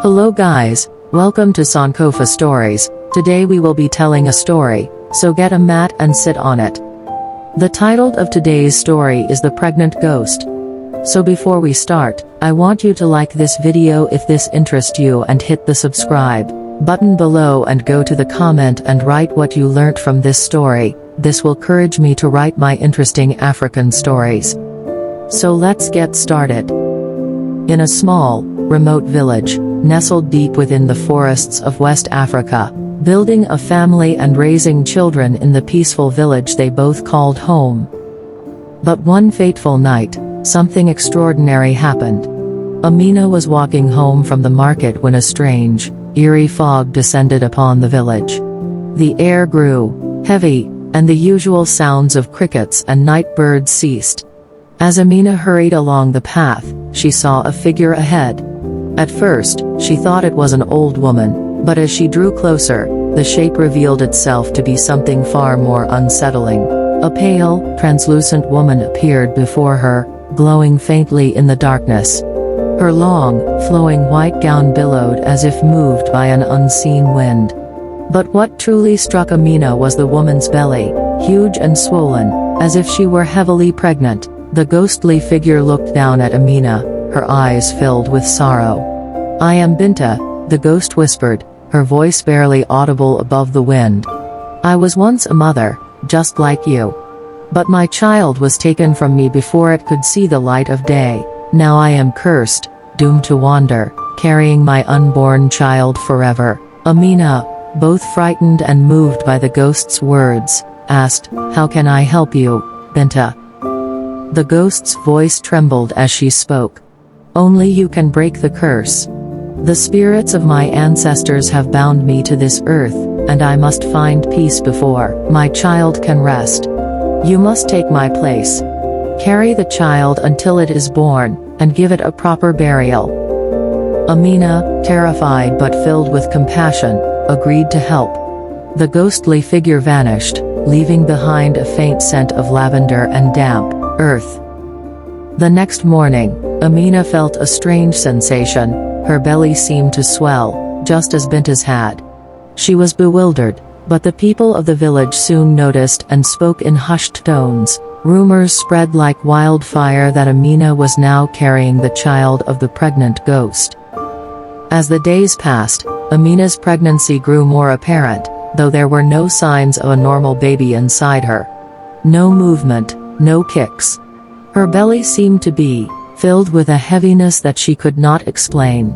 Hello guys, welcome to Sankofa Stories. Today we will be telling a story, so get a mat and sit on it. The title of today's story is The Pregnant Ghost. So before we start, I want you to like this video if this interests you and hit the subscribe button below and go to the comment and write what you learnt from this story. This will encourage me to write my interesting African stories. So let's get started. In a small, remote village, nestled deep within the forests of West Africa, building a family and raising children in the peaceful village they both called home. But one fateful night, something extraordinary happened. Amina was walking home from the market when a strange, eerie fog descended upon the village. The air grew heavy, and the usual sounds of crickets and night birds ceased. As Amina hurried along the path, she saw a figure ahead. At first, she thought it was an old woman, but as she drew closer, the shape revealed itself to be something far more unsettling. A pale, translucent woman appeared before her, glowing faintly in the darkness. Her long, flowing white gown billowed as if moved by an unseen wind. But what truly struck Amina was the woman's belly, huge and swollen, as if she were heavily pregnant. The ghostly figure looked down at Amina, her eyes filled with sorrow. "I am Binta," the ghost whispered, her voice barely audible above the wind. "I was once a mother, just like you. But my child was taken from me before it could see the light of day. Now I am cursed, doomed to wander, carrying my unborn child forever." Amina, both frightened and moved by the ghost's words, asked, "How can I help you, Binta?" The ghost's voice trembled as she spoke. "Only you can break the curse. The spirits of my ancestors have bound me to this earth, and I must find peace before my child can rest. You must take my place. Carry the child until it is born, and give it a proper burial." Amina, terrified but filled with compassion, agreed to help. The ghostly figure vanished, leaving behind a faint scent of lavender and damp earth. The next morning, Amina felt a strange sensation. Her belly seemed to swell, just as Binta's had. She was bewildered, but the people of the village soon noticed and spoke in hushed tones. Rumors spread like wildfire that Amina was now carrying the child of the pregnant ghost. As the days passed, Amina's pregnancy grew more apparent, though there were no signs of a normal baby inside her. No movement, no kicks. Her belly seemed to be filled with a heaviness that she could not explain.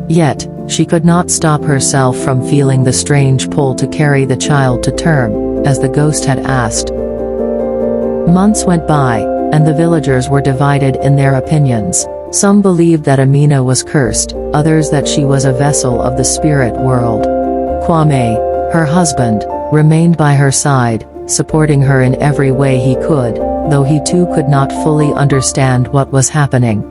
Yet, she could not stop herself from feeling the strange pull to carry the child to term, as the ghost had asked. Months went by, and the villagers were divided in their opinions. Some believed that Amina was cursed, others that she was a vessel of the spirit world. Kwame, her husband, remained by her side, supporting her in every way he could, though he too could not fully understand what was happening.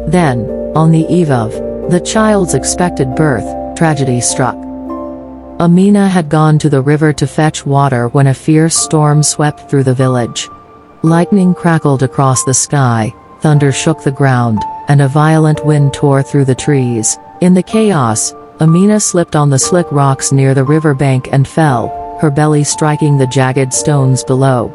Then, on the eve of the child's expected birth, tragedy struck. Amina had gone to the river to fetch water when a fierce storm swept through the village. Lightning crackled across the sky, thunder shook the ground, and a violent wind tore through the trees. In the chaos, Amina slipped on the slick rocks near the riverbank and fell, her belly striking the jagged stones below.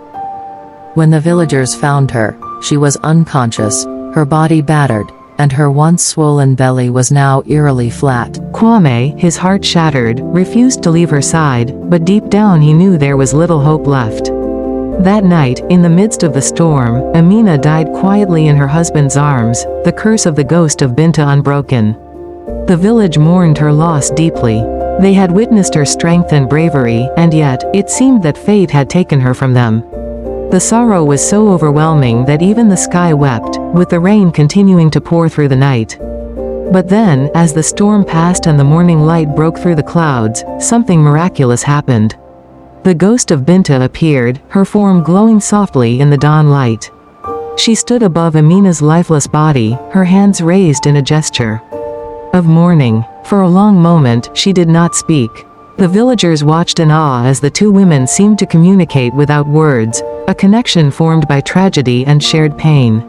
When the villagers found her, she was unconscious, her body battered, and her once swollen belly was now eerily flat. Kwame, his heart shattered, refused to leave her side, but deep down he knew there was little hope left. That night, in the midst of the storm, Amina died quietly in her husband's arms, the curse of the ghost of Binta unbroken. The village mourned her loss deeply. They had witnessed her strength and bravery, and yet, it seemed that fate had taken her from them. The sorrow was so overwhelming that even the sky wept, with the rain continuing to pour through the night. But then, as the storm passed and the morning light broke through the clouds, something miraculous happened. The ghost of Binta appeared, her form glowing softly in the dawn light. She stood above Amina's lifeless body, her hands raised in a gesture of mourning. For a long moment, she did not speak. The villagers watched in awe as the two women seemed to communicate without words, a connection formed by tragedy and shared pain.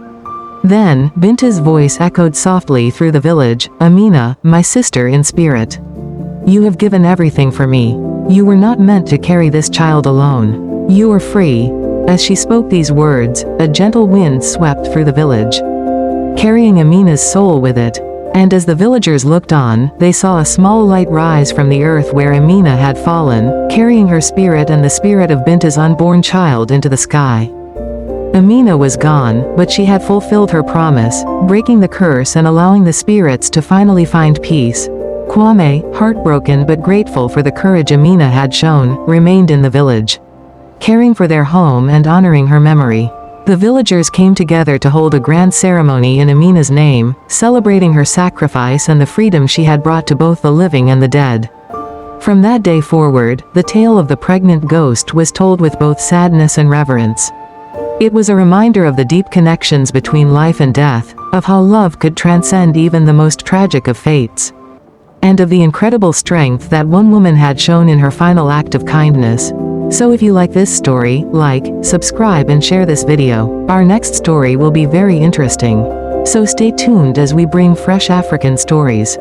Then, Binta's voice echoed softly through the village, "Amina, my sister in spirit. You have given everything for me. You were not meant to carry this child alone. You are free." As she spoke these words, a gentle wind swept through the village, carrying Amina's soul with it. And as the villagers looked on, they saw a small light rise from the earth where Amina had fallen, carrying her spirit and the spirit of Binta's unborn child into the sky. Amina was gone, but she had fulfilled her promise, breaking the curse and allowing the spirits to finally find peace. Kwame, heartbroken but grateful for the courage Amina had shown, remained in the village, caring for their home and honoring her memory. The villagers came together to hold a grand ceremony in Amina's name, celebrating her sacrifice and the freedom she had brought to both the living and the dead. From that day forward, the tale of the pregnant ghost was told with both sadness and reverence. It was a reminder of the deep connections between life and death, of how love could transcend even the most tragic of fates, and of the incredible strength that one woman had shown in her final act of kindness. So if you like this story, like, subscribe and share this video. Our next story will be very interesting. So stay tuned as we bring fresh African stories.